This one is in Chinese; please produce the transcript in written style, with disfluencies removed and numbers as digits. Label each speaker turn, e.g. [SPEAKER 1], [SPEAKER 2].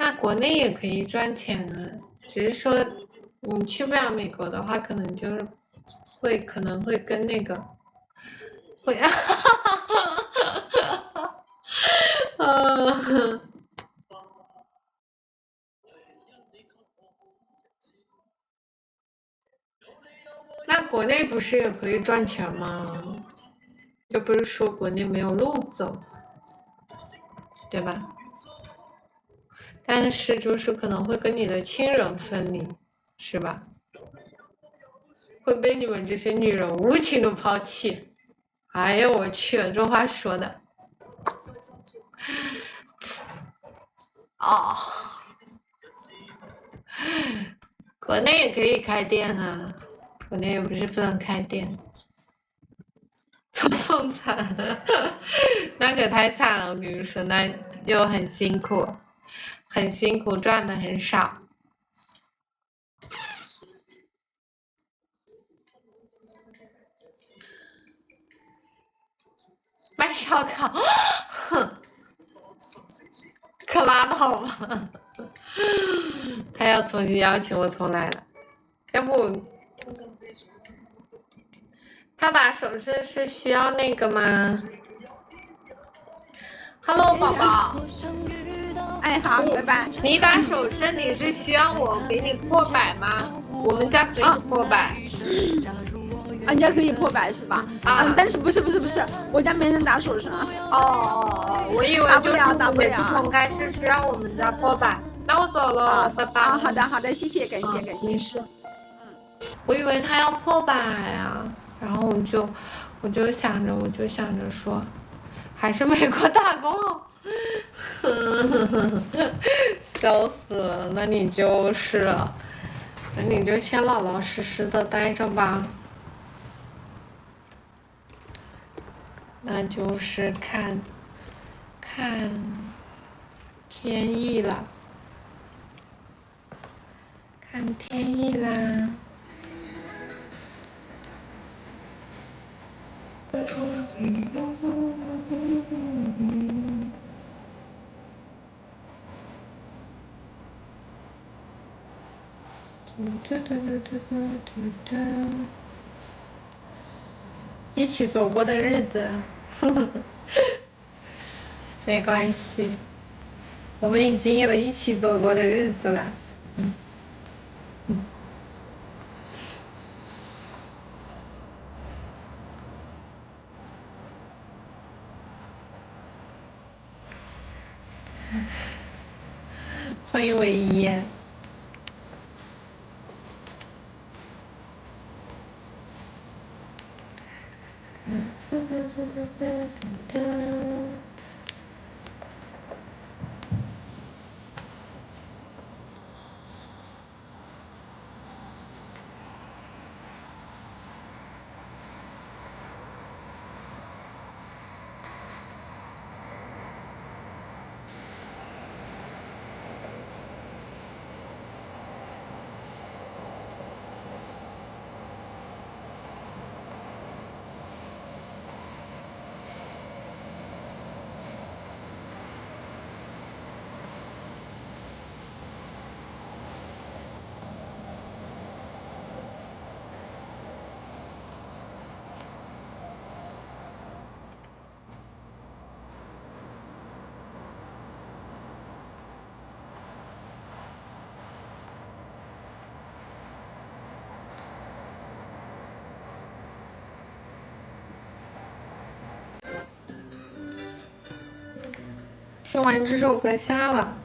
[SPEAKER 1] 那国内也可以赚钱啊，只是说你去不了美国的话，可能就是可能会跟那个会那国内不是也可以赚钱吗？又不是说国内没有路走，对吧？但是就是可能会跟你的亲人分离，是吧？会被你们这些女人无情的抛弃。哎呀，我去，这话说的。哦，国内也可以开店啊，国内也不是不能开店。做送餐，那可太惨了，我跟你说，那又很辛苦，很辛苦，赚的很少。卖烧烤，哼，可拉倒吧！他要重新邀请我重来了，要不他打手势是需要那个吗 ？Hello， 宝宝。
[SPEAKER 2] 哎，好，拜拜。
[SPEAKER 1] 你打手势你是需要我给你破百吗？我们家可以破百。
[SPEAKER 2] 人家可以破百是吧？但是不是，我家没人打手势啊。
[SPEAKER 1] 哦，我以为
[SPEAKER 2] 打不了。
[SPEAKER 1] 每次重开是需要我们家破百。那我走了，拜拜。
[SPEAKER 2] 好的，谢谢，感谢。
[SPEAKER 1] 没事。我以为他要破百啊，然后我就想着说，还是美国打工好。笑死了，那你就先老老实实的待着吧。那就是看天意了，看天意啦。一起走过的日子，没关系，我们已经有一起走过的日子了。欢迎唯一。听完这首歌下了。